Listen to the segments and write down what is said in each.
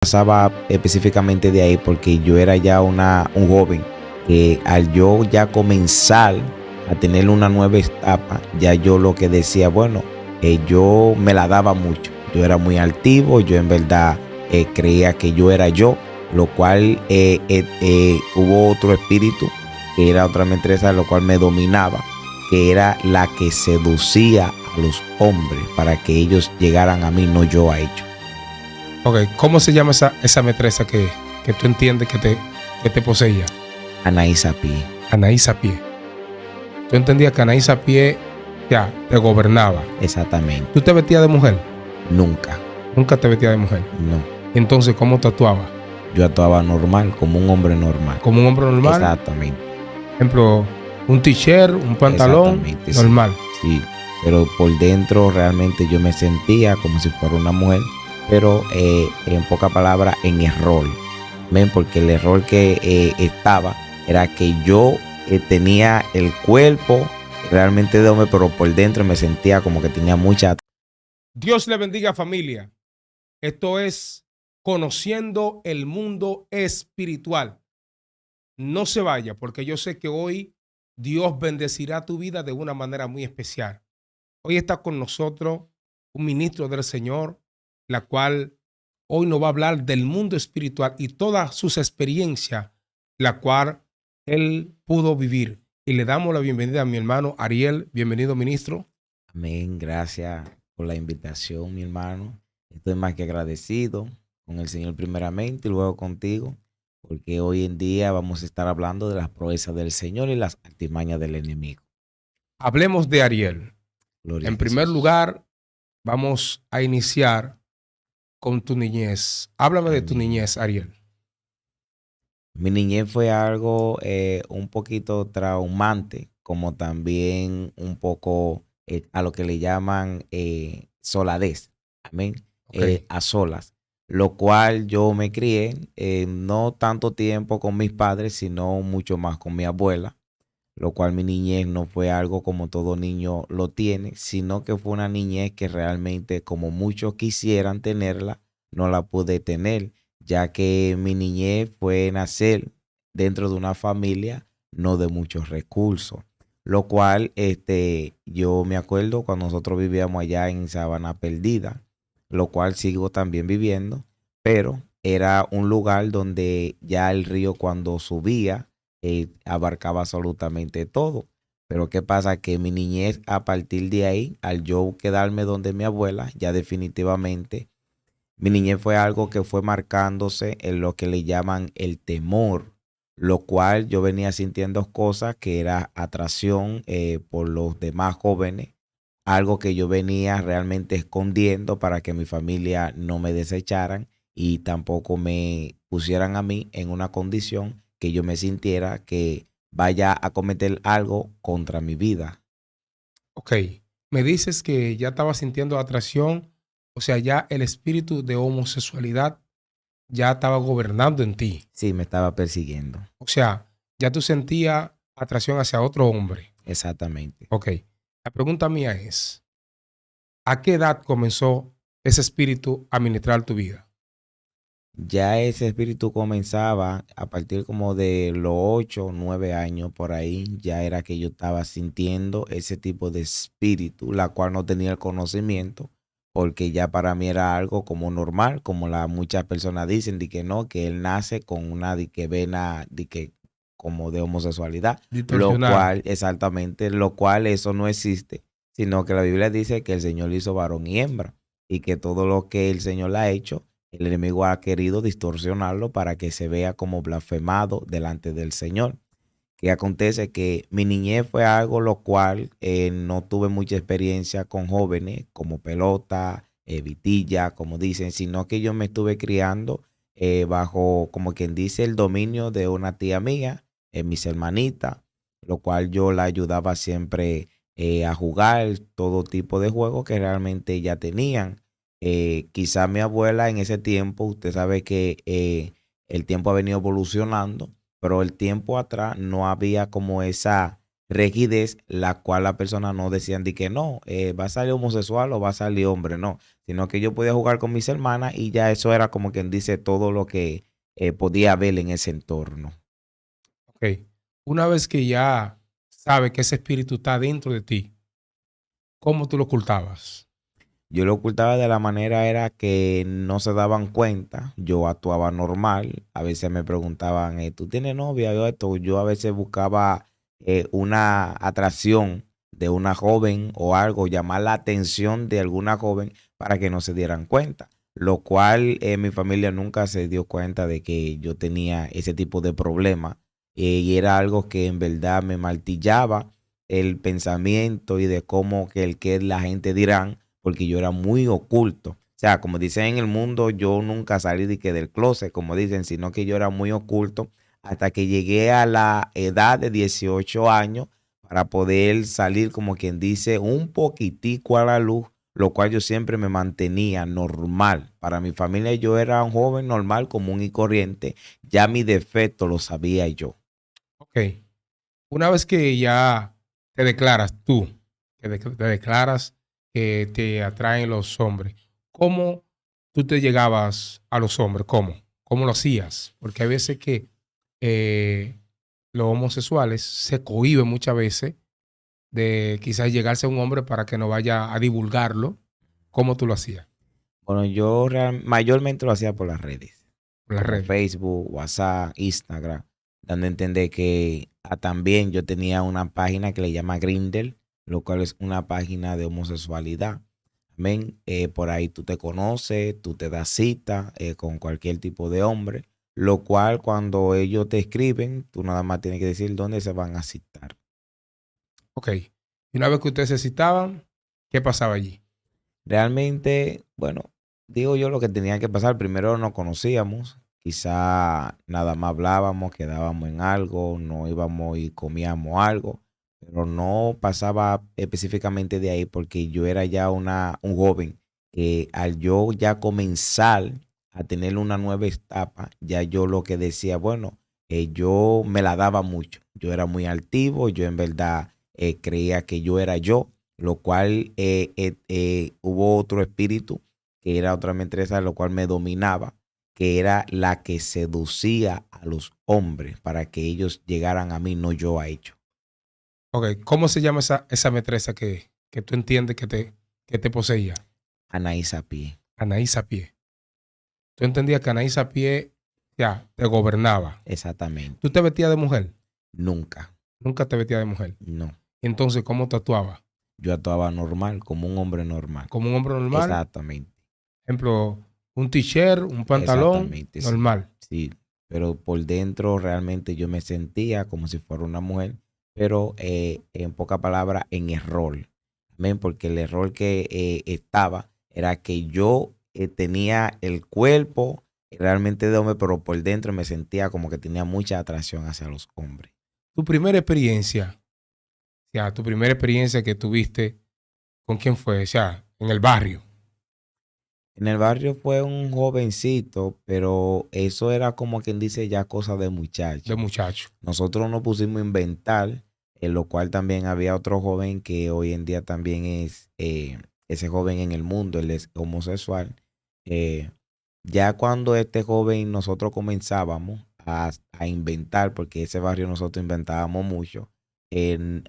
Pasaba específicamente de ahí porque yo era ya un joven que al yo ya comenzar a tener una nueva etapa, ya yo lo que decía, bueno, yo me la daba mucho. Yo era muy altivo, yo en verdad creía que yo era yo, lo cual hubo otro espíritu que era otra mentalidad, lo cual me dominaba, que era la que seducía a los hombres para que ellos llegaran a mí, no yo a ellos. Ok, ¿cómo se llama esa metresa que tú entiendes que te poseía? Anaís Sapie. Anaís Sapie. Tú entendías que Anaís Sapie ya te gobernaba. Exactamente. ¿Tú te vestías de mujer? Nunca. Nunca te vestías de mujer. No. Entonces, ¿cómo tú actuabas? Yo actuaba normal, como un hombre normal. ¿Como un hombre normal? Exactamente. Por ejemplo, un t-shirt, un pantalón normal. Sí, pero por dentro realmente yo me sentía como si fuera una mujer, pero en pocas palabras, en error. ¿Ven? Porque el error que estaba era que yo tenía el cuerpo realmente de hombre, pero por dentro me sentía como que tenía mucha... Dios le bendiga, familia. Esto es Conociendo el Mundo Espiritual. No se vaya, porque yo sé que hoy Dios bendecirá tu vida de una manera muy especial. Hoy está con nosotros un ministro del Señor, la cual hoy nos va a hablar del mundo espiritual y todas sus experiencias, la cual él pudo vivir. Y le damos la bienvenida a mi hermano Ariel. Bienvenido, ministro. Amén, gracias por la invitación, mi hermano. Estoy más que agradecido con el Señor primeramente y luego contigo, porque hoy en día vamos a estar hablando de las proezas del Señor y las artimañas del enemigo. Hablemos de Ariel. Gloria En a primer Jesús. lugar, vamos a iniciar con tu niñez. Háblame de tu Amén. niñez, Ariel. Mi niñez fue algo un poquito traumante, como también un poco a lo que le llaman soladez. Amén. Okay. A solas. Lo cual yo me crié no tanto tiempo con mis padres, sino mucho más con mi abuela. Lo cual mi niñez no fue algo como todo niño lo tiene, sino que fue una niñez que realmente, como muchos quisieran tenerla, no la pude tener, ya que mi niñez fue nacer dentro de una familia no de muchos recursos. Lo cual yo me acuerdo cuando nosotros vivíamos allá en Sabana Perdida, lo cual sigo también viviendo, pero era un lugar donde ya el río cuando subía abarcaba absolutamente todo. Pero ¿qué pasa? Que mi niñez, a partir de ahí, al yo quedarme donde mi abuela, ya definitivamente, mi niñez fue algo que fue marcándose en lo que le llaman el temor, lo cual yo venía sintiendo cosas que era atracción por los demás jóvenes, algo que yo venía realmente escondiendo para que mi familia no me desecharan y tampoco me pusieran a mí en una condición que yo me sintiera que vaya a cometer algo contra mi vida. Ok. Me dices que ya estaba sintiendo atracción, o sea, ya el espíritu de homosexualidad ya estaba gobernando en ti. Sí, me estaba persiguiendo. O sea, ya tú sentías atracción hacia otro hombre. Exactamente. Ok. La pregunta mía es, ¿a qué edad comenzó ese espíritu a ministrar tu vida? Ya ese espíritu comenzaba a partir como de los 8 o 9 años por ahí, ya era que yo estaba sintiendo ese tipo de espíritu, la cual no tenía el conocimiento, porque ya para mí era algo como normal, como muchas personas dicen, de que no, que él nace con una de que vena de que como de homosexualidad, lo Distorsionada. cual, exactamente, lo cual eso no existe, sino que la Biblia dice que el Señor hizo varón y hembra, y que todo lo que el Señor le ha hecho, el enemigo ha querido distorsionarlo para que se vea como blasfemado delante del Señor. Que acontece que mi niñez fue algo lo cual no tuve mucha experiencia con jóvenes como pelota, vitilla, como dicen, sino que yo me estuve criando bajo, como quien dice, el dominio de una tía mía, mis hermanitas, lo cual yo la ayudaba siempre a jugar todo tipo de juegos que realmente ya tenían. Quizá mi abuela en ese tiempo, usted sabe que el tiempo ha venido evolucionando, pero el tiempo atrás no había como esa rigidez, la cual la persona no decían de que no, va a salir homosexual o va a salir hombre, no, sino que yo podía jugar con mis hermanas y ya eso era como quien dice todo lo que podía ver en ese entorno. Ok. Una vez que ya sabes que ese espíritu está dentro de ti, ¿cómo tú lo ocultabas? Yo lo ocultaba de la manera era que no se daban cuenta, yo actuaba normal, a veces me preguntaban, ¿tú tienes novia? Yo a veces buscaba una atracción de una joven o algo, llamar la atención de alguna joven para que no se dieran cuenta, lo cual mi familia nunca se dio cuenta de que yo tenía ese tipo de problema y era algo que en verdad me martillaba el pensamiento y de cómo que el que la gente dirán porque yo era muy oculto. O sea, como dicen en el mundo, yo nunca salí de que del closet, como dicen, sino que yo era muy oculto hasta que llegué a la edad de 18 años para poder salir, como quien dice, un poquitico a la luz, lo cual yo siempre me mantenía normal. Para mi familia yo era un joven normal, común y corriente. Ya mi defecto lo sabía yo. Ok. Una vez que ya te declaras tú, te declaras que te atraen los hombres, ¿cómo tú te llegabas a los hombres? ¿Cómo? ¿Cómo lo hacías? Porque hay veces que eh, los homosexuales se cohíben muchas veces de quizás llegarse a un hombre para que no vaya a divulgarlo. ¿Cómo tú lo hacías? Bueno, yo mayormente lo hacía por las redes, Por las como redes. Facebook, WhatsApp, Instagram, dando a entender que también yo tenía una página que le llama Grindr, lo cual es una página de homosexualidad. Amén. Por ahí tú te conoces, tú te das cita con cualquier tipo de hombre, lo cual cuando ellos te escriben, tú nada más tienes que decir dónde se van a citar. Ok. Y una vez que ustedes se citaban, ¿qué pasaba allí? Realmente, bueno, digo yo lo que tenía que pasar. Primero nos conocíamos, quizá nada más hablábamos, quedábamos en algo, no íbamos y comíamos algo, pero no pasaba específicamente de ahí porque yo era ya un joven que al yo ya comenzar a tener una nueva etapa, ya yo lo que decía, bueno, yo me la daba mucho. Yo era muy altivo, yo en verdad creía que yo era yo lo cual hubo otro espíritu que era otra mentalidad, lo cual me dominaba, que era la que seducía a los hombres para que ellos llegaran a mí, no yo a ellos. Ok. ¿Cómo se llama esa metresa que tú entiendes que te poseía? Anaís a pie, Anaís Pie. Tú entendías que Anaís Pie ya te gobernaba. exactamente. Tú te vestías de mujer. Nunca, Nunca te vestías de mujer. no. Entonces, ¿cómo te actuabas? Yo actuaba normal, como un hombre normal. Como un hombre normal. Exactamente, Ejemplo, un t-shirt, un pantalón exactamente, sí. normal. Sí, pero por dentro realmente yo me sentía como si fuera una mujer, pero en pocas palabras, en error. Amén, porque el error que estaba era que yo tenía el cuerpo realmente de hombre, pero por dentro me sentía como que tenía mucha atracción hacia los hombres. Tu primera experiencia, ya, tu primera experiencia que tuviste, ¿con quién fue? O sea, en el barrio, En el barrio fue un jovencito, pero eso era como quien dice ya cosa de de muchacho. muchacho. Nosotros nos pusimos a inventar, en lo cual también había otro joven que hoy en día también es ese joven en el mundo, él es homosexual. Eh, ya cuando este joven nosotros comenzábamos a inventar, porque ese barrio nosotros inventábamos mucho,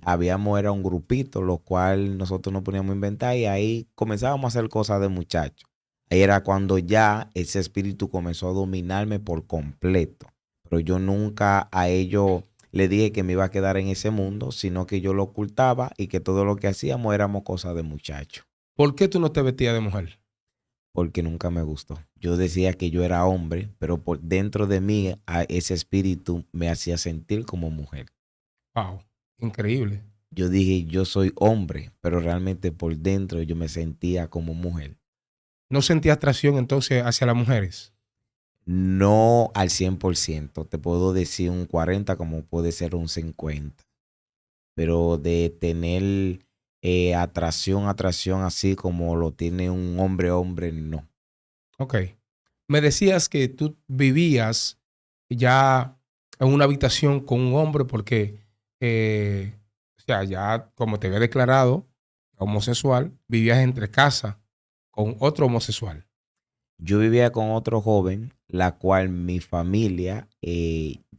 habíamos, era un grupito, lo cual nosotros nos poníamos a inventar y ahí comenzábamos a hacer cosas de muchachos. Ahí era cuando ya ese espíritu comenzó a dominarme por completo. Pero yo nunca a ellos le dije que me iba a quedar en ese mundo, sino que yo lo ocultaba y que todo lo que hacíamos éramos cosas de muchacho, ¿Por qué tú no te vestías de mujer? porque nunca me gustó. Yo decía que yo era hombre, pero por dentro de mí ese espíritu me hacía sentir como mujer. Wow, increíble. Yo dije, yo soy hombre, pero realmente por dentro yo me sentía como mujer. ¿No sentías atracción entonces hacia las mujeres? No al 100%, te puedo decir un 40 como puede ser un 50, pero de tener atracción así como lo tiene un hombre, no. Ok. Me decías que tú vivías ya en una habitación con un hombre porque O sea, ya como te había declarado homosexual, vivías entre casa con otro homosexual. Yo vivía con otro joven, la cual mi familia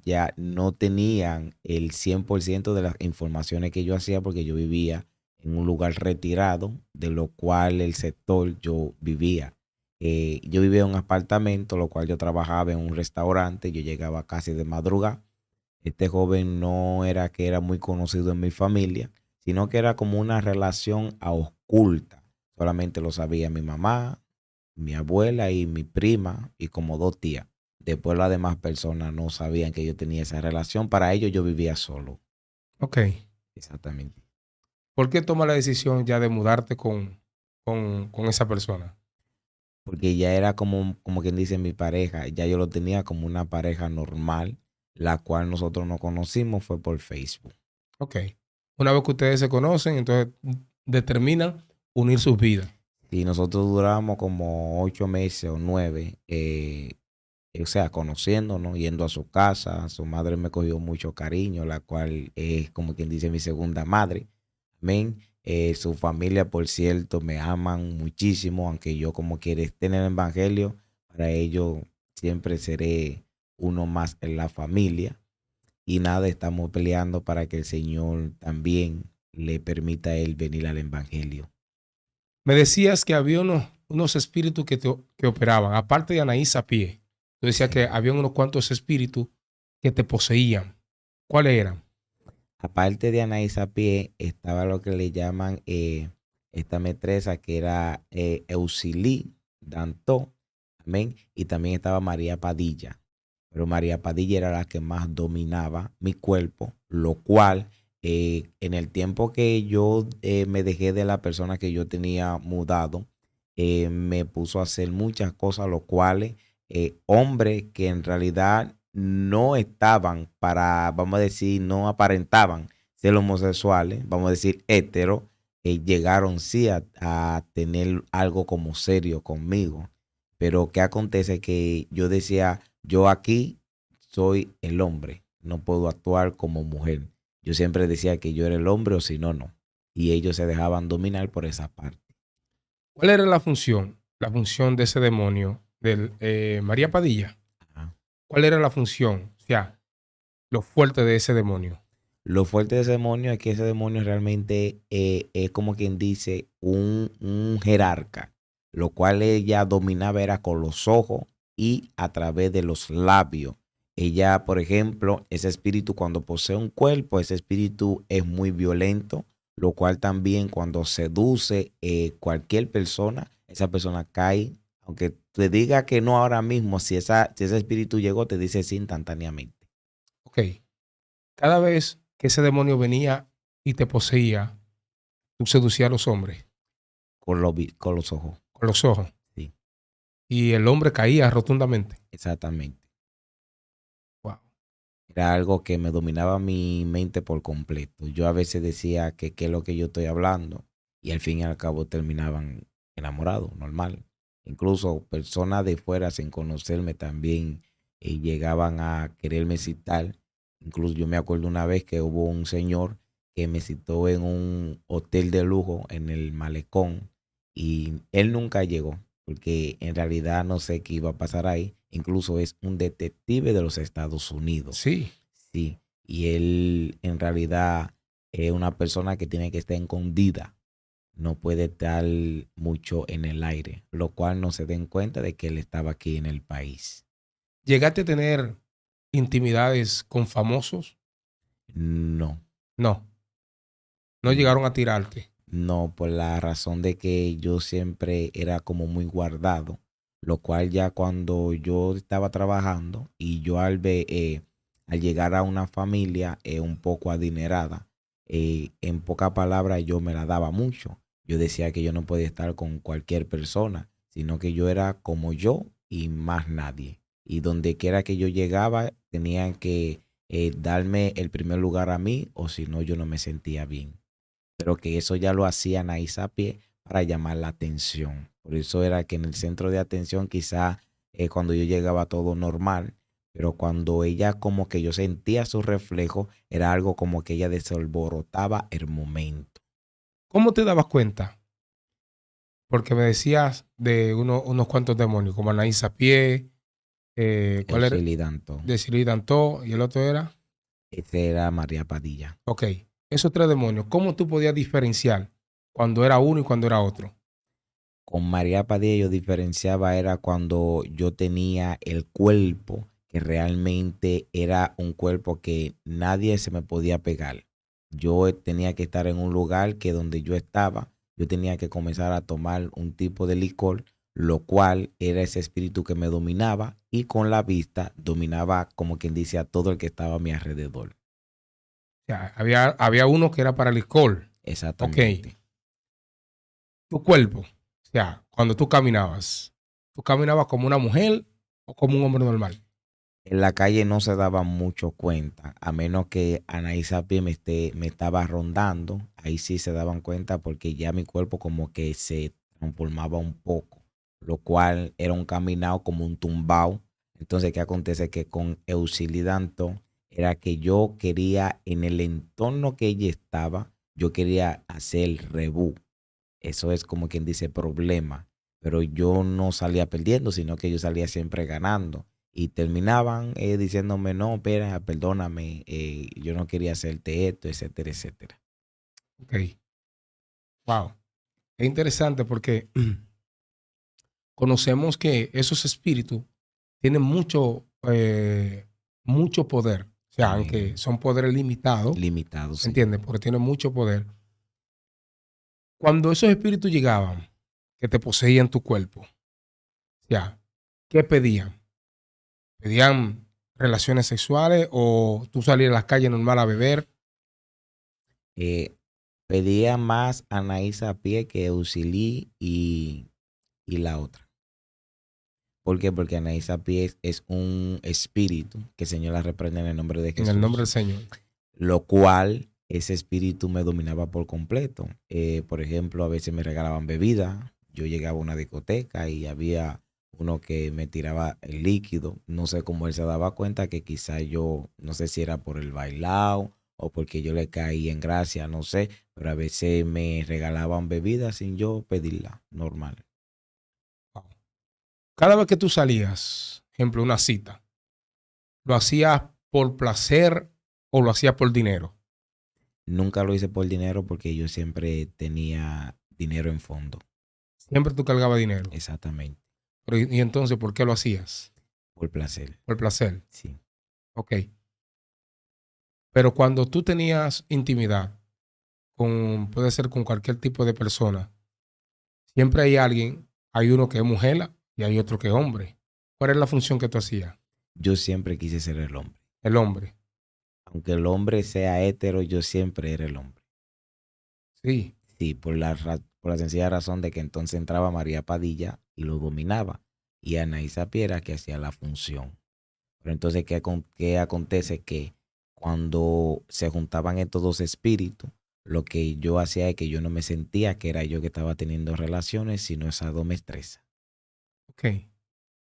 ya no tenían el 100% de las informaciones que yo hacía porque yo vivía en un lugar retirado, de lo cual el sector yo vivía. Yo vivía en un apartamento, lo cual yo trabajaba en un restaurante, yo llegaba casi de madrugada. Este joven no era que era muy conocido en mi familia, sino que era como una relación a oculta. Solamente lo sabía mi mamá, mi abuela y mi prima y como dos tías. Después las demás personas no sabían que yo tenía esa relación. Para ellos yo vivía solo. Ok. Exactamente. ¿Por qué tomas la decisión ya de mudarte con esa persona? Porque ya era como quien dice mi pareja. Ya yo lo tenía como una pareja normal, la cual nosotros nos conocimos fue por Facebook. Ok. Una vez que ustedes se conocen, entonces determinan unir sus vidas. Y nosotros duramos como 8 meses o 9, o sea, conociéndonos, yendo a su casa. Su madre me cogió mucho cariño, la cual es como quien dice mi segunda madre. Amén. Su familia, por cierto, me aman muchísimo, aunque yo como quiera esté en el evangelio, para ellos siempre seré uno más en la familia. Y nada, estamos peleando para que el Señor también le permita a él venir al evangelio. Me decías que había unos espíritus que operaban, aparte de Anaís a pie. Tú decías que Sí. había unos cuantos espíritus que te poseían. ¿Cuáles eran? Aparte de Anaís a pie, estaba lo que le llaman esta metresa que era Eusilí Dantó, amén, y también estaba María Padilla. Pero María Padilla era la que más dominaba mi cuerpo, lo cual en el tiempo que yo me dejé de la persona que yo tenía mudado, me puso a hacer muchas cosas, lo cuales hombres que en realidad no estaban para, vamos a decir, no aparentaban ser homosexuales, vamos a decir hetero, llegaron sí a tener algo como serio conmigo. Pero ¿qué acontece? Que yo decía, yo aquí soy el hombre, no puedo actuar como mujer. Yo siempre decía que yo era el hombre o si no, no. Y ellos se dejaban dominar por esa parte. ¿Cuál era la función? La función de ese demonio, de María Padilla. Ajá. ¿Cuál era la función? O sea, lo fuerte de ese demonio. Lo fuerte de ese demonio es que ese demonio realmente es como quien dice un jerarca, lo cual ella dominaba era con los ojos y a través de los labios. Ella, por ejemplo, ese espíritu cuando posee un cuerpo, ese espíritu es muy violento, lo cual también cuando seduce cualquier persona, esa persona cae, aunque te diga que no ahora mismo, si ese espíritu llegó, te dice sí instantáneamente. Ok. Cada vez que ese demonio venía y te poseía, tú seducías a los hombres Con los ojos. con los ojos Sí, y el hombre caía rotundamente. exactamente. Wow. Era algo que me dominaba mi mente por completo. Yo a veces decía que qué es lo que yo estoy hablando y al fin y al cabo terminaban enamorados, normal. Incluso personas de fuera sin conocerme también llegaban a quererme citar. Incluso yo me acuerdo una vez que hubo un señor que me citó en un hotel de lujo en el Malecón y él nunca llegó porque en realidad no sé qué iba a pasar ahí. Incluso es un detective de los Estados Unidos. Sí. Sí, y él en realidad es una persona que tiene que estar escondida. No puede estar mucho en el aire, lo cual no se den cuenta de que él estaba aquí en el país. ¿Llegaste a tener intimidades con famosos? No, No, no mm, llegaron a tirarte. no, por la razón de que yo siempre era como muy guardado, lo cual ya cuando yo estaba trabajando y yo al llegar a una familia un poco adinerada, en pocas palabras yo me la daba mucho. Yo decía que yo no podía estar con cualquier persona, sino que yo era como yo y más nadie. Y donde quiera que yo llegaba, tenían que darme el primer lugar a mí, o si no, yo no me sentía bien, pero que eso ya lo hacía Anaís a pie para llamar la atención. Por eso era que en el centro de atención quizá cuando yo llegaba todo normal, pero cuando ella como que yo sentía su reflejo, era algo como que ella desalborotaba el momento. ¿Cómo te dabas cuenta? Porque me decías de unos cuantos demonios, como Anaís a pie, ¿cuál era? Euclid Danton. De Siri Dantó, y el otro era. Ese era María Padilla. Ok, esos tres demonios, ¿cómo tú podías diferenciar cuando era uno y cuando era otro? Con María Padilla yo diferenciaba era cuando yo tenía el cuerpo que realmente era un cuerpo que nadie se me podía pegar. Yo tenía que estar en un lugar que donde yo estaba, yo tenía que comenzar a tomar un tipo de licor, lo cual era ese espíritu que me dominaba y con la vista dominaba como quien dice a todo el que estaba a mi alrededor. O sea, había uno que era para el alcohol. Ok, Exactamente. tu cuerpo, o sea, cuando ¿tú caminabas como una mujer o como un hombre normal? En la calle no se daba mucho cuenta, a menos que Anaís Apie me estaba rondando. Ahí sí se daban cuenta porque ya mi cuerpo como que se transformaba un poco, lo cual era un caminado como un tumbao. Entonces, ¿qué acontece? Que con Euclidanto era que yo quería, en el entorno que ella estaba, yo quería hacer el rebú. Eso es como quien dice problema, pero yo no salía perdiendo, sino que yo salía siempre ganando. Y terminaban diciéndome, no, espera, perdóname, yo no quería hacerte esto, etcétera, etcétera. Ok, wow. Es interesante porque conocemos que esos espíritus tienen mucho poder. O sea, aunque Amén. son poderes limitados, Limitado, ¿me sí. entiendes? Porque tienen mucho poder. Cuando esos espíritus llegaban, que te poseían tu cuerpo, ya, ¿qué pedían? ¿Pedían relaciones sexuales o tú salías a las calles normal a beber? Eh, Pedía más a Anaísa a pie que Eucilí y la otra. ¿Por qué? Porque Anaísa a pie es un espíritu que el Señor la reprende en el nombre de En el nombre del Jesús, Señor. lo cual ese espíritu me dominaba por completo. Por ejemplo, a veces me regalaban bebida, yo llegaba a una discoteca y había uno que me tiraba el líquido, no sé cómo él se daba cuenta que quizá yo, no sé si era por el bailao o porque yo le caí en gracia, no sé, pero a veces me regalaban bebida sin yo pedirla, normal. Wow. Cada vez que tú salías, ejemplo, una cita, ¿lo hacías por placer o lo hacías por dinero? Nunca lo hice por dinero porque yo siempre tenía dinero en fondo, Siempre tú cargabas dinero. exactamente, Pero, ¿y entonces por qué lo hacías? por placer, Por placer. sí. Ok. Pero cuando tú tenías intimidad puede ser con cualquier tipo de persona, siempre hay uno que es mujer y hay otro que es hombre. ¿Cuál es la función que tú hacías? Yo siempre quise ser el hombre. El hombre. Aunque el hombre sea hetero, yo siempre era el hombre. Sí. Sí, por la sencilla razón de que entonces entraba María Padilla y lo dominaba. Y Anaísa Piera que hacía la función. Pero entonces, ¿qué acontece? Que cuando se juntaban estos dos espíritus, lo que yo hacía es que yo no me sentía que era yo que estaba teniendo relaciones, sino esas dos mestresas. Ok.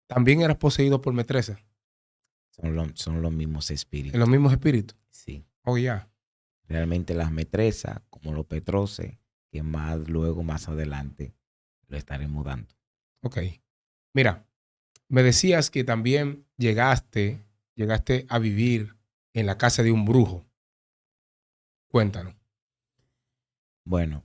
También eras poseído por metresa. Son los mismos En los espíritus. mismos espíritus. Sí. Oh, ya. Realmente las metresas, como los petroces, que más luego, más adelante, lo estaremos dando. Ok. Mira, me decías que también llegaste a vivir en la casa de un brujo. Cuéntanos. Bueno,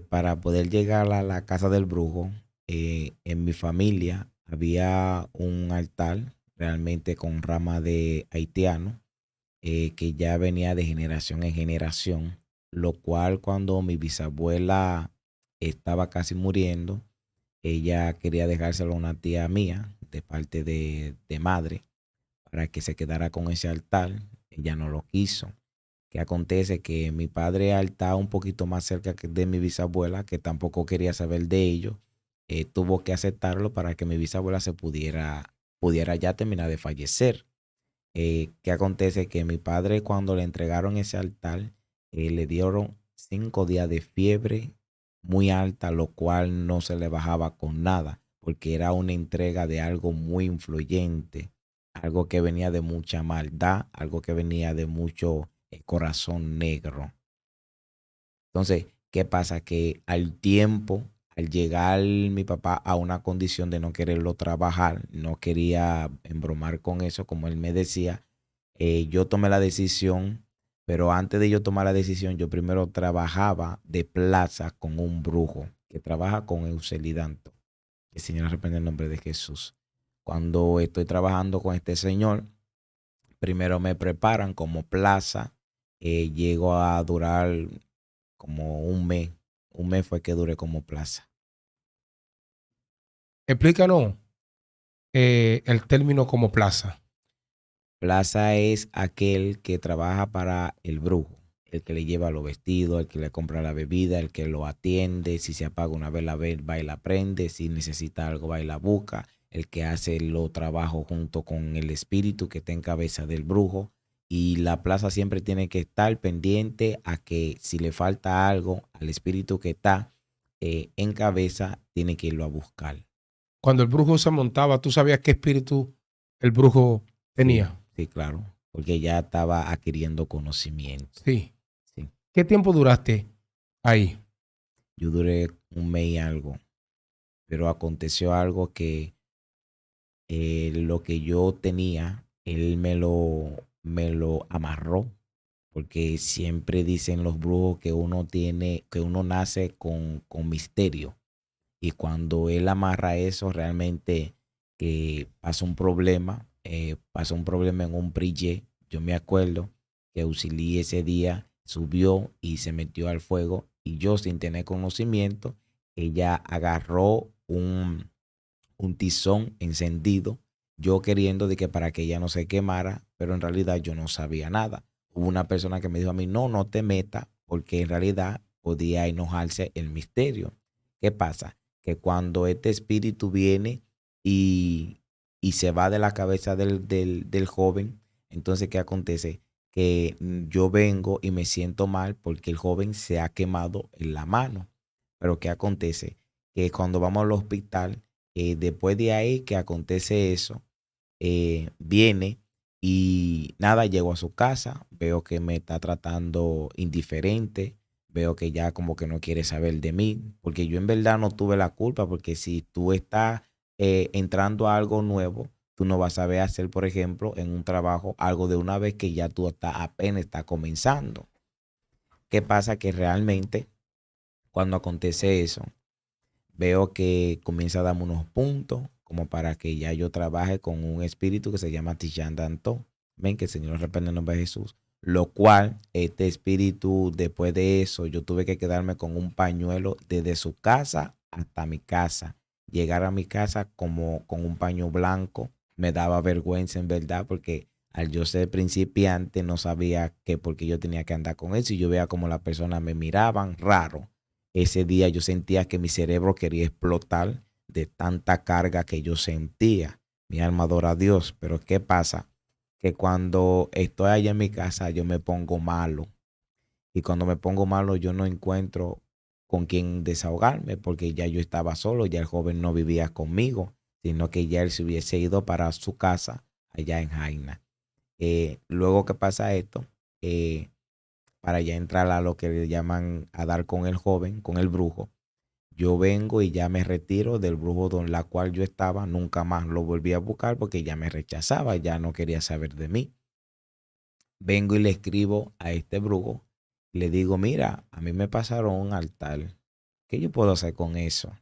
para poder llegar a la casa del brujo, en mi familia había un altar realmente con rama de haitiano, que ya venía de generación en generación, lo cual cuando mi bisabuela estaba casi muriendo, ella quería dejárselo a una tía mía de parte de madre para que se quedara con ese altar. Ella no lo quiso. ¿Qué acontece? Que mi padre al estar un poquito más cerca de mi bisabuela, que tampoco quería saber de ello, tuvo que aceptarlo para que mi bisabuela pudiera ya terminar de fallecer. ¿Qué acontece? Que mi padre cuando le entregaron ese altar, le dieron 5 días de fiebre muy alta, lo cual no se le bajaba con nada, porque era una entrega de algo muy influyente algo que venía de mucha maldad, algo que venía de mucho corazón negro. Entonces, ¿qué pasa? Que al tiempo, al llegar mi papá a una condición de no quererlo trabajar, no quería embromar con eso, como él me decía, yo tomé la decisión, pero antes de yo tomar la decisión, yo primero trabajaba de plaza con un brujo que trabaja con Euselidanto. Que el Señor arrepiente el nombre de Jesús. Cuando estoy trabajando con este señor, primero me preparan como plaza, llego a durar como un mes. Un mes fue que duré como plaza. Explícanos el término como plaza. Plaza es aquel que trabaja para el brujo, el que le lleva los vestidos, el que le compra la bebida, el que lo atiende, si se apaga una vela, va y la prende, si necesita algo, va y la busca, el que hace los trabajos junto con el espíritu que está en cabeza del brujo. Y la plaza siempre tiene que estar pendiente a que si le falta algo al espíritu que está en cabeza, tiene que irlo a buscar. Cuando el brujo se montaba, ¿tú sabías qué espíritu el brujo Sí, tenía? sí, claro, porque ya estaba adquiriendo conocimiento. Sí. Sí. ¿Qué tiempo duraste ahí? Yo duré un mes y algo, pero aconteció algo que lo que yo tenía, él me lo amarró, porque siempre dicen los brujos que uno tiene, que uno nace con misterio. Y cuando él amarra eso, realmente que pasa un problema en un brille. Yo me acuerdo que Auxilí ese día subió y se metió al fuego y yo sin tener conocimiento, ella agarró un tizón encendido, yo queriendo de que para que ella no se quemara, pero en realidad yo no sabía nada. Hubo una persona que me dijo a mí, no, no te metas, porque en realidad podía enojarse el misterio. ¿Qué pasa? Que cuando este espíritu viene y, y se va de la cabeza del joven, entonces ¿qué acontece? Que yo vengo y me siento mal porque el joven se ha quemado en la mano. Pero ¿qué acontece? Que cuando vamos al hospital, después de ahí que acontece eso, viene y nada, llego a su casa, veo que me está tratando indiferente, veo que ya como que no quiere saber de mí, porque yo en verdad no tuve la culpa, porque si tú estás entrando a algo nuevo, tú no vas a saber hacer, por ejemplo, en un trabajo algo de una vez que ya tú apenas está comenzando. ¿Qué pasa? Que realmente cuando acontece eso, veo que comienza a darme unos puntos como para que ya yo trabaje con un espíritu que se llama Tishan Danto. Ven que el Señor reprende en el nombre de Jesús. Lo cual, este espíritu, después de eso, yo tuve que quedarme con un pañuelo desde su casa hasta mi casa. Llegar a mi casa como con un paño blanco me daba vergüenza en verdad porque al yo ser principiante no sabía que porque yo tenía que andar con eso y yo veía como las personas me miraban raro. Ese día yo sentía que mi cerebro quería explotar de tanta carga que yo sentía. Mi alma adora a Dios, pero ¿qué pasa? Que cuando estoy allá en mi casa yo me pongo malo. Y cuando me pongo malo yo no encuentro con quién desahogarme porque ya yo estaba solo, ya el joven no vivía conmigo, sino que ya él se hubiese ido para su casa allá en Jaina. Luego que pasa esto, eh, para ya entrar a lo que le llaman a dar con el joven, con el brujo. Yo vengo y ya me retiro del brujo don la cual yo estaba, nunca más lo volví a buscar porque ya me rechazaba, ya no quería saber de mí. Vengo y le escribo a este brujo, le digo, mira, a mí me pasaron un altar, ¿qué yo puedo hacer con eso?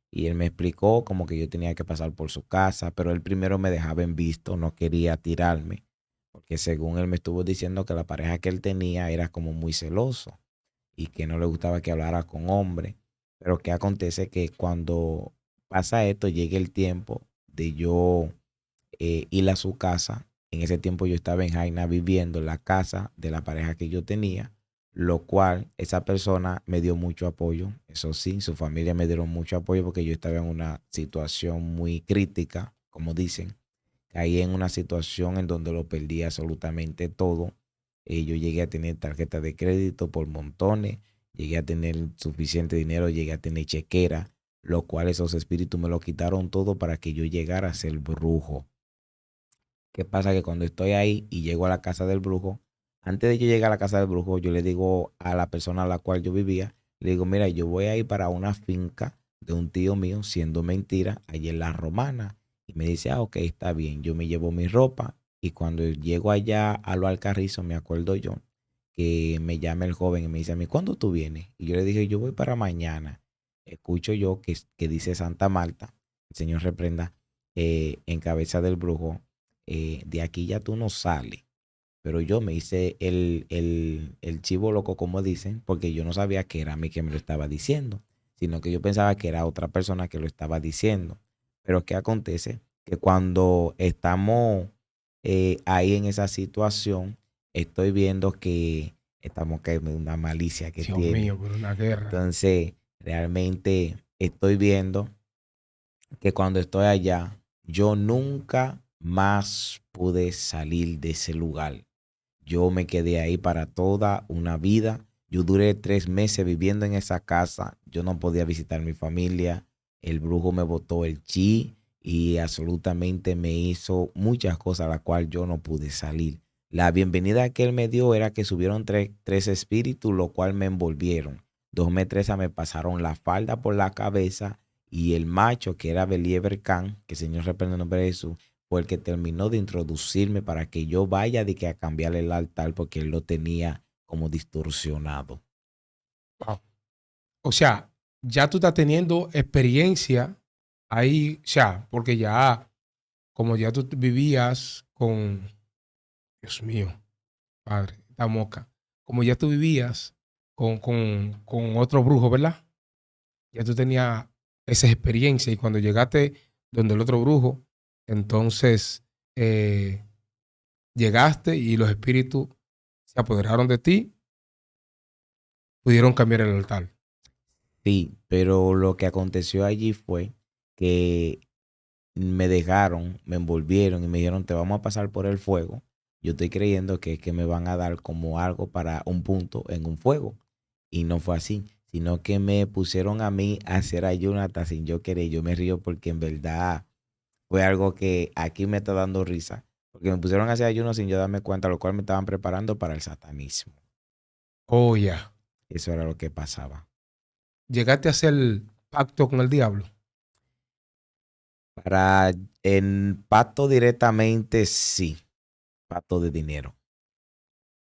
Y él me explicó como que yo tenía que pasar por su casa, pero él primero me dejaba en visto, no quería tirarme, porque según él me estuvo diciendo que la pareja que él tenía era como muy celoso y que no le gustaba que hablara con hombres. Pero que acontece que cuando pasa esto, llega el tiempo de yo ir a su casa. En ese tiempo yo estaba en Jaina viviendo en la casa de la pareja que yo tenía, lo cual esa persona me dio mucho apoyo. Eso sí, su familia me dieron mucho apoyo porque yo estaba en una situación muy crítica, como dicen. Caí en una situación en donde lo perdí absolutamente todo. Yo llegué a tener tarjeta de crédito por montones, llegué a tener suficiente dinero, llegué a tener chequera, lo cual esos espíritus me lo quitaron todo para que yo llegara a ser brujo. ¿Qué pasa? Que cuando estoy ahí y llego a la casa del brujo, antes de yo llegar a la casa del brujo, yo le digo a la persona a la cual yo vivía, le digo, mira, yo voy a ir para una finca de un tío mío, siendo mentira, allí en La Romana. Y me dice, ah, ok, está bien. Yo me llevo mi ropa y cuando llego allá a lo Alcarrizo, me acuerdo yo que me llama el joven y me dice a mí, ¿cuándo tú vienes? Y yo le dije, yo voy para mañana. Escucho yo que dice Santa Marta, el Señor reprenda, en cabeza del brujo, de aquí ya tú no sales. Pero yo me hice el chivo loco, como dicen, porque yo no sabía que era a mí que me lo estaba diciendo, sino que yo pensaba que era otra persona que lo estaba diciendo. Pero ¿qué acontece? Que cuando estamos ahí en esa situación, estoy viendo que estamos que una malicia que Dios tiene. mío, pero una guerra. Entonces, realmente estoy viendo que cuando estoy allá, yo nunca más pude salir de ese lugar. Yo me quedé ahí para toda una vida. Yo duré 3 meses viviendo en esa casa. Yo no podía visitar mi familia. El brujo me botó el chi y absolutamente me hizo muchas cosas a las cuales yo no pude salir. La bienvenida que él me dio era que subieron tres espíritus, lo cual me envolvieron. Dos metresas me pasaron la falda por la cabeza y el macho, que era Believer Khan, que el Señor reprenda en nombre de Jesús, fue el que terminó de introducirme para que yo vaya de que a cambiarle el altar porque él lo tenía como distorsionado. Wow. O sea, ya tú estás teniendo experiencia ahí, o sea, porque ya, como ya tú vivías con, Dios mío, padre, esta moca, como ya tú vivías con otro brujo, ¿verdad? Ya tú tenías esa experiencia y cuando llegaste donde el otro brujo, entonces eh, llegaste y los espíritus se apoderaron de ti, pudieron cambiar el altar. Sí, pero lo que aconteció allí fue que me dejaron, me envolvieron y me dijeron, te vamos a pasar por el fuego. Yo estoy creyendo que me van a dar como algo para un punto en un fuego. Y no fue así, sino que me pusieron a mí a hacer ayuno hasta sin yo querer. Yo me río porque en verdad fue algo que aquí me está dando risa. Porque me pusieron a hacer ayuno sin yo darme cuenta, lo cual me estaban preparando para el satanismo. Oh, ya. Eso era lo que pasaba. Llegaste a hacer pacto con el diablo. Para en pacto directamente, sí, pacto de dinero.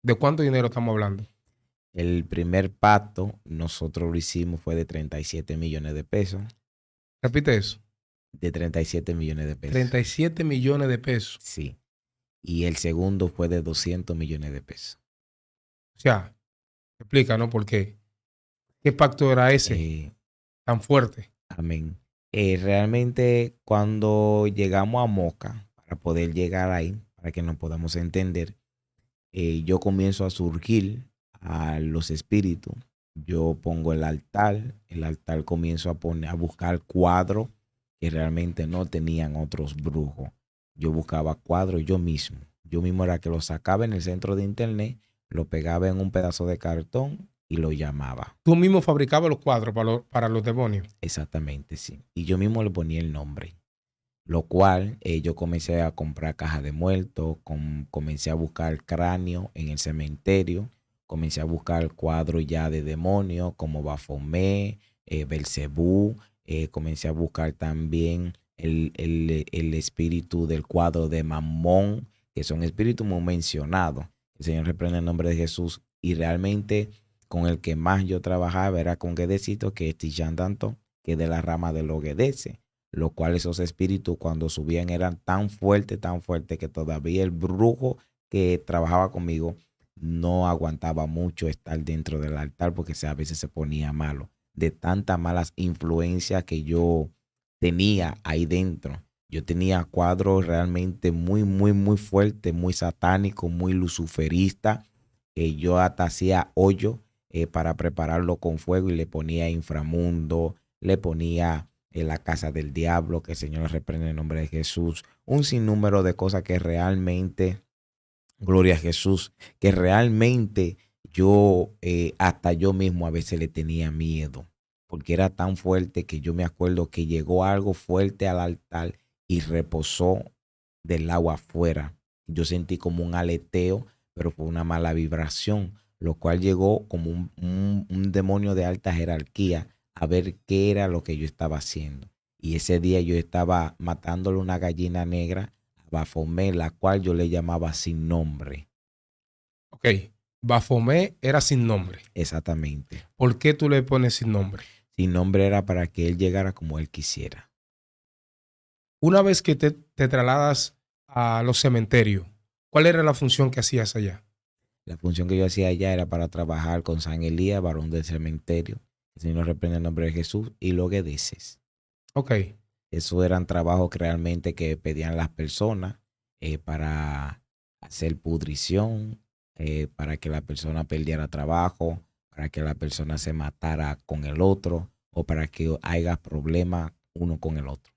¿De cuánto dinero estamos hablando? El primer pacto nosotros lo hicimos fue de 37 millones de pesos. Repite eso. De 37 millones de pesos. 37 millones de pesos. Sí. Y el segundo fue de 200 millones de pesos. O sea, explica, ¿no? ¿Por qué? ¿Qué pacto era ese tan fuerte? Amén. Realmente cuando llegamos a Moca, para poder llegar ahí, para que nos podamos entender, yo comienzo a surgir a los espíritus. Yo pongo el altar comienzo a poner, a buscar cuadros que realmente no tenían otros brujos. Yo buscaba cuadros yo mismo. Yo mismo era que los sacaba en el centro de internet, lo pegaba en un pedazo de cartón y lo llamaba. Tú mismo fabricabas los cuadros para los demonios. Exactamente, sí. Y yo mismo le ponía el nombre. Lo cual yo comencé a comprar cajas de muertos, comencé a buscar cráneo en el cementerio, comencé a buscar cuadros ya de demonios como Baphomet, Belcebú, comencé a buscar también el espíritu del cuadro de Mamón, que son espíritus muy mencionados. El Señor reprende el nombre de Jesús y realmente con el que más yo trabajaba era con Guedecito, que es Tijan Danton, que es de la rama de los Guedeces, lo cual esos espíritus cuando subían eran tan fuertes que todavía el brujo que trabajaba conmigo no aguantaba mucho estar dentro del altar porque a veces se ponía malo de tantas malas influencias que yo tenía ahí dentro. Yo tenía cuadros realmente muy fuertes, muy satánicos, muy luciferistas. Yo hasta hacía hoyo para prepararlo con fuego y le ponía inframundo, le ponía la casa del diablo, que el Señor reprende en el nombre de Jesús, un sinnúmero de cosas que realmente, gloria a Jesús, que realmente yo, hasta yo mismo a veces le tenía miedo, porque era tan fuerte que yo me acuerdo que llegó algo fuerte al altar y reposó del agua afuera. Yo sentí como un aleteo, pero fue una mala vibración, lo cual llegó como un demonio de alta jerarquía a ver qué era lo que yo estaba haciendo. Y ese día yo estaba matándole una gallina negra a Baphomet, la cual yo le llamaba sin nombre. Ok. Baphomet era sin nombre. Exactamente. ¿Por qué tú le pones sin nombre? Sin nombre era para que él llegara como él quisiera. Una vez que te trasladas a los cementerios, ¿cuál era la función que hacías allá? La función que yo hacía allá era para trabajar con San Elías, varón del cementerio. El Señor nos reprende en el nombre de Jesús y los guedeces. Ok. Eso eran trabajos que realmente que pedían las personas para hacer pudrición, para que la persona perdiera trabajo, para que la persona se matara con el otro o para que haya problemas uno con el otro.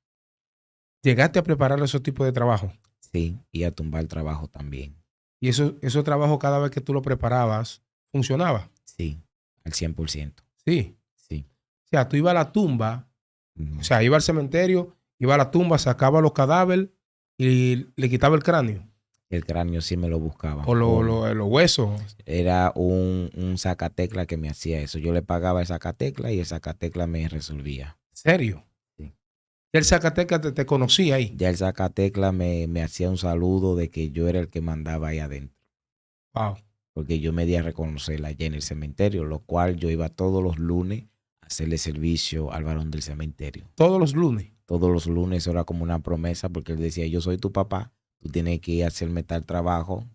¿Llegaste a preparar esos tipos de trabajo? Sí, y a tumbar trabajo también. Y eso trabajo cada vez que tú lo preparabas, ¿funcionaba? Sí, al 100%. Sí. Sí. O sea, tú ibas a la tumba, o Ujú. sea, iba al cementerio, iba a la tumba, sacaba los cadáveres y le quitaba el cráneo El cráneo sí me lo buscaba. o los huesos. Era un sacatecla que me hacía eso. Yo le pagaba el sacatecla y el sacatecla me resolvía. ¿En serio? Sí. El Zacatecas te conocía ahí. Ya el sacatecla me hacía un saludo de que yo era el que mandaba ahí adentro. Wow. Porque yo me di a reconocerla allá en el cementerio, lo cual yo iba todos los lunes a hacerle servicio al varón del cementerio. Todos los lunes. Todos los lunes era como una promesa porque él decía, yo soy tu papá, tú tienes que ir a hacerme tal trabajo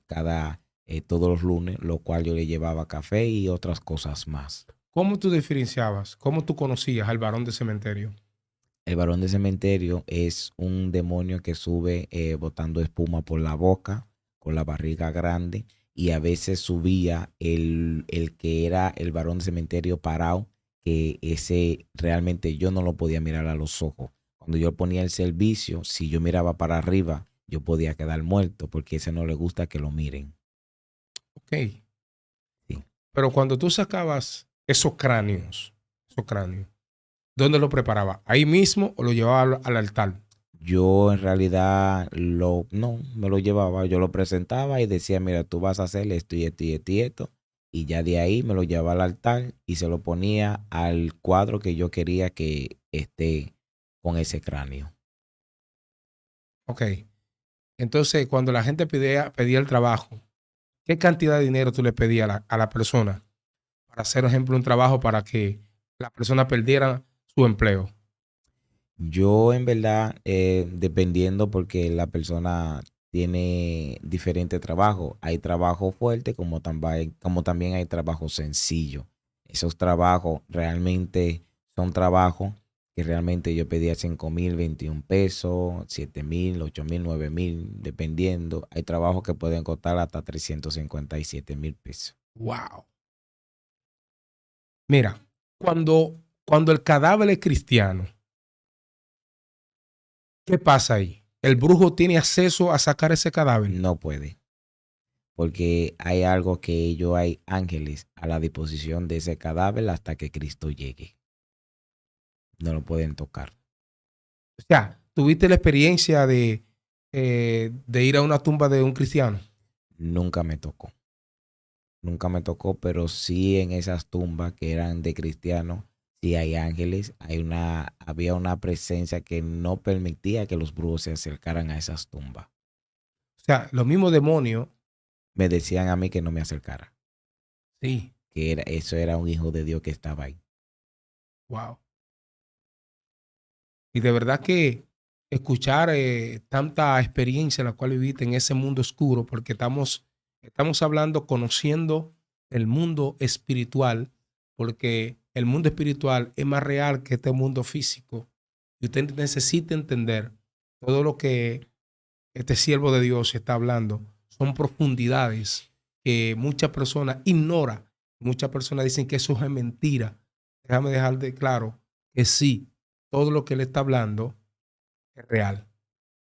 todos los lunes, lo cual yo le llevaba café y otras cosas más. ¿Cómo tú diferenciabas? ¿Cómo tú conocías al varón de cementerio? El varón de cementerio es un demonio que sube botando espuma por la boca, con la barriga grande, y a veces subía el que era el varón de cementerio parado, que ese realmente yo no lo podía mirar a los ojos. Cuando yo ponía el servicio, si yo miraba para arriba, yo podía quedar muerto, porque ese no le gusta que lo miren. Ok. Sí. Pero cuando tú sacabas esos cráneos, ¿dónde lo preparaba? ¿Ahí mismo o lo llevaba al altar? Yo en realidad no, me lo llevaba, yo lo presentaba y decía, mira, tú vas a hacer esto y esto y esto y esto. Y ya de ahí me lo llevaba al altar y se lo ponía al cuadro que yo quería que esté con ese cráneo. Ok. Entonces, cuando la gente pedía el trabajo, ¿qué cantidad de dinero tú le pedías a la persona para hacer, por ejemplo, un trabajo para que la persona perdiera su empleo? Yo en verdad, dependiendo porque la persona tiene diferente trabajo. Hay trabajo fuerte como también hay trabajo sencillo. Esos trabajos realmente son trabajos que realmente yo pedía 5,000, 21 pesos, 7,000, 8,000, 9,000, dependiendo. Hay trabajos que pueden costar hasta 357,000 pesos. Wow. Mira, cuando el cadáver es cristiano, ¿qué pasa ahí? ¿El brujo tiene acceso a sacar ese cadáver? No puede. Porque hay algo que ellos hay ángeles a la disposición de ese cadáver hasta que Cristo llegue. No lo pueden tocar. O sea, ¿tuviste la experiencia de ir a una tumba de un cristiano? Nunca me tocó. Nunca me tocó, pero sí en esas tumbas que eran de cristianos, sí hay ángeles. Había una presencia que no permitía que los brujos se acercaran a esas tumbas. O sea, los mismos demonios, Me decían a mí que no me acercara, sí, eso era un hijo de Dios que estaba ahí. wow. Y de verdad que escuchar tanta experiencia en la cual viviste en ese mundo oscuro, porque estamos hablando, conociendo el mundo espiritual, porque el mundo espiritual es más real que este mundo físico. Y usted necesita entender todo lo que este siervo de Dios está hablando. Son profundidades que muchas personas ignoran. Muchas personas dicen que eso es mentira. Déjame dejar de claro que sí, todo lo que él está hablando es real.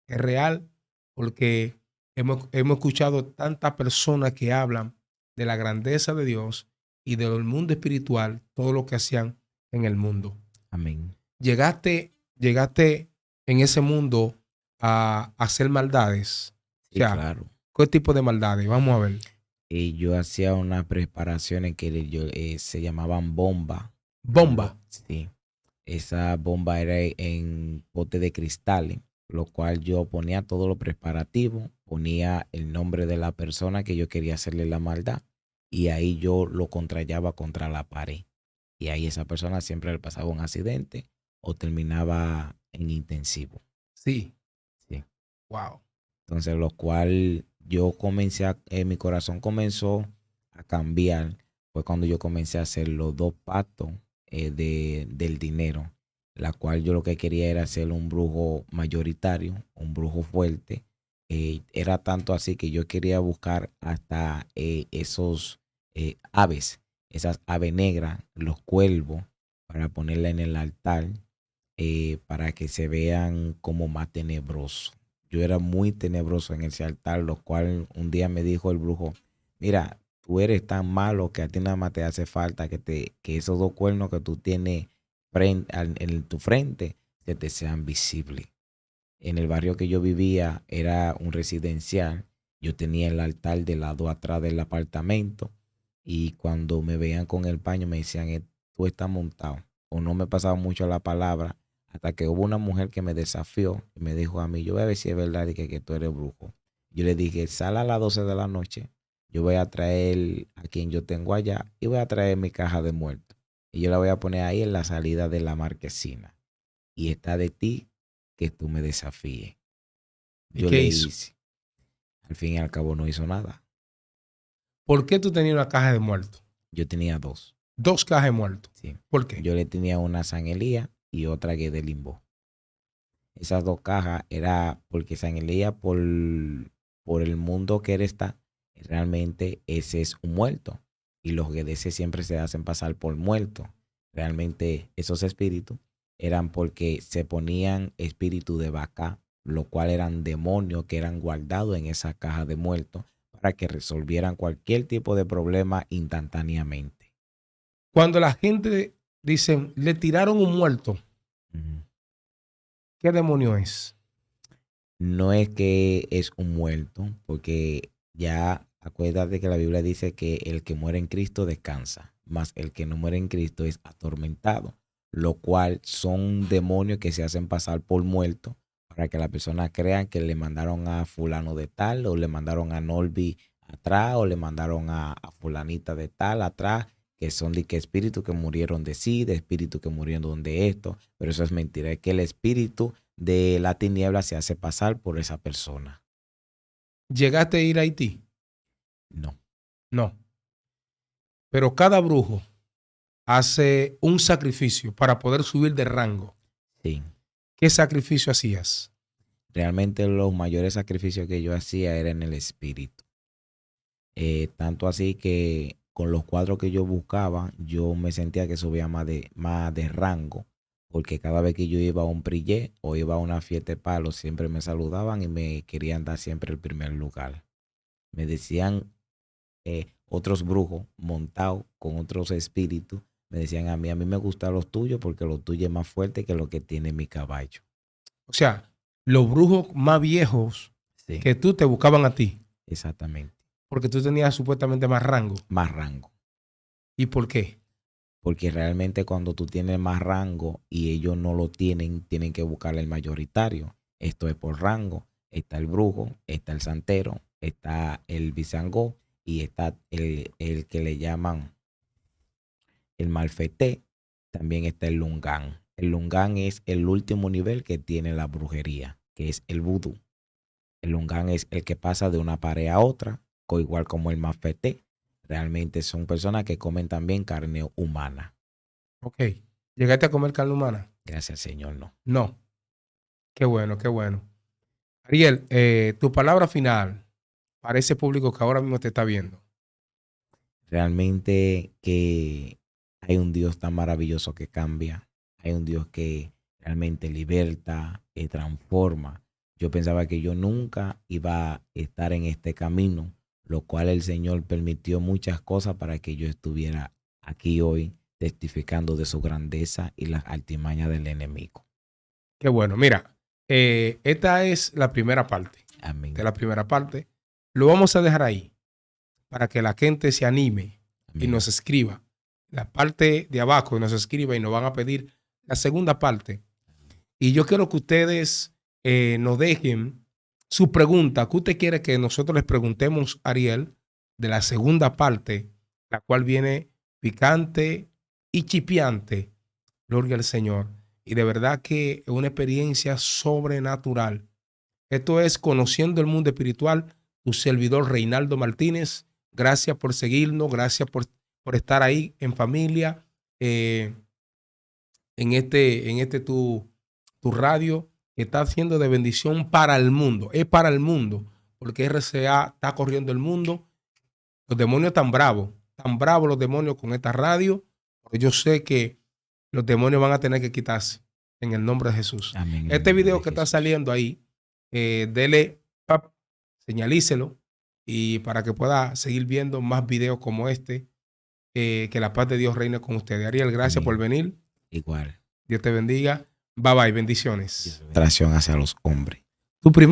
Es real porque hemos escuchado tantas personas que hablan de la grandeza de Dios y del mundo espiritual, todo lo que hacían en el mundo. Amén. Llegaste en ese mundo a hacer maldades. O Sí, sea, claro. ¿Qué tipo de maldades? Vamos a ver. Y yo hacía unas preparaciones que se llamaban bomba. Bomba. Sí. Esa bomba era en pote de cristales, lo cual yo ponía todo lo preparativo, ponía el nombre de la persona que yo quería hacerle la maldad y ahí yo lo contrallaba contra la pared. Y ahí esa persona siempre le pasaba un accidente o terminaba en intensivo. Sí. Sí. Wow. Entonces, lo cual mi corazón comenzó a cambiar. Fue cuando yo comencé a hacer los dos pactos del dinero, la cual yo lo que quería era ser un brujo mayoritario, un brujo fuerte. Era tanto así que yo quería buscar hasta esos aves, esas aves negras, los cuervos, para ponerla en el altar, para que se vean como más tenebrosos. Yo era muy tenebroso en ese altar, lo cual un día me dijo el brujo, mira, tú eres tan malo que a ti nada más te hace falta que esos dos cuernos que tú tienes en tu frente se te sean visibles. En el barrio que yo vivía era un residencial. Yo tenía el altar del lado atrás del apartamento y cuando me veían con el paño me decían, tú estás montado. O no me pasaba mucho la palabra hasta que hubo una mujer que me desafió y me dijo a mí, yo voy a ver si es verdad que tú eres brujo. Yo le dije, sal a las 12 de la noche, yo voy a traer a quien yo tengo allá y voy a traer mi caja de muertos. Y yo la voy a poner ahí en la salida de la marquesina. Y está de ti que tú me desafíes. ¿Y Yo qué le hizo? hice. Al fin y al cabo no hizo nada. ¿Por qué tú tenías una caja de muertos? Yo tenía dos. 2 cajas de muertos. Sí. ¿Por qué? Yo le tenía una a San Elías y otra que de Limbo. Esas dos cajas era porque San Elías por el mundo que él está, realmente ese es un muerto. Y los GDC siempre se hacen pasar por muertos. Realmente esos espíritus eran porque se ponían espíritus de vaca, lo cual eran demonios que eran guardados en esa caja de muertos para que resolvieran cualquier tipo de problema instantáneamente. Cuando la gente dice, le tiraron un muerto, Ujú. ¿qué demonio es? No es que es un muerto, porque ya acuérdate que la Biblia dice que el que muere en Cristo descansa, mas el que no muere en Cristo es atormentado, lo cual son demonios que se hacen pasar por muertos para que la persona crea que le mandaron a fulano de tal, o le mandaron a Norby atrás, o le mandaron a fulanita de tal atrás, que son de que espíritus que murieron de sí, de espíritus que murieron de esto, pero eso es mentira, es que el espíritu de la tiniebla se hace pasar por esa persona. ¿Llegaste a ir a Haití? No. No. Pero cada brujo hace un sacrificio para poder subir de rango. Sí. ¿Qué sacrificio hacías? Realmente los mayores sacrificios que yo hacía eran en el espíritu. Tanto así que con los cuadros que yo buscaba, yo me sentía que subía más de rango, porque cada vez que yo iba a un prillé o iba a una fiesta de palos, siempre me saludaban y me querían dar siempre el primer lugar. Me decían otros brujos montados con otros espíritus, me decían a mí me gustan los tuyos porque los tuyos es más fuerte que lo que tiene mi caballo. O sea, los brujos más viejos Sí, que tú te buscaban a ti, exactamente. porque tú tenías supuestamente más rango. Más rango. ¿Y por qué? Porque realmente cuando tú tienes más rango y ellos no lo tienen, tienen que buscarle el mayoritario. Esto es por rango. Está el brujo, está el santero, está el bisangó y está el que le llaman el malfeté. También está el lungán. El lungán es el último nivel que tiene la brujería, que es el vudú. El lungán es el que pasa de una pared a otra, igual como el malfeté. Realmente son personas que comen también carne humana. Ok. ¿Llegaste a comer carne humana? Gracias, Señor, no. No. Qué bueno, qué bueno. Ariel, tu palabra final para ese público que ahora mismo te está viendo. Realmente que hay un Dios tan maravilloso que cambia. Hay un Dios que realmente liberta, que transforma. Yo pensaba que yo nunca iba a estar en este camino, lo cual el Señor permitió muchas cosas para que yo estuviera aquí hoy testificando de su grandeza y las artimañas del enemigo. Qué bueno. Mira, esta es la primera parte. Amén. De la primera parte. Lo vamos a dejar ahí para que la gente se anime y Amén. nos escriba. La parte de abajo nos escriba y nos van a pedir la segunda parte. Y yo quiero que ustedes nos dejen su pregunta. ¿Qué usted quiere que nosotros les preguntemos a Ariel de la segunda parte, la cual viene picante y chipiante? Gloria al Señor. Y de verdad que es una experiencia sobrenatural. Esto es Conociendo el Mundo Espiritual. Tu servidor Reinaldo Martínez. Gracias por seguirnos. Gracias por estar ahí en familia. En tu radio, que está haciendo de bendición para el mundo. Es para el mundo. Porque RCA está corriendo el mundo. Los demonios tan bravos los demonios con esta radio. Porque yo sé que los demonios van a tener que quitarse en el nombre de Jesús. Amén. Este video que está saliendo ahí, dele, señalícelo y para que pueda seguir viendo más videos como este, que la paz de Dios reine con ustedes. Ariel, gracias por venir. Igual. Dios te bendiga. Bye bye, bendiciones. Traición hacia los hombres. Tu primer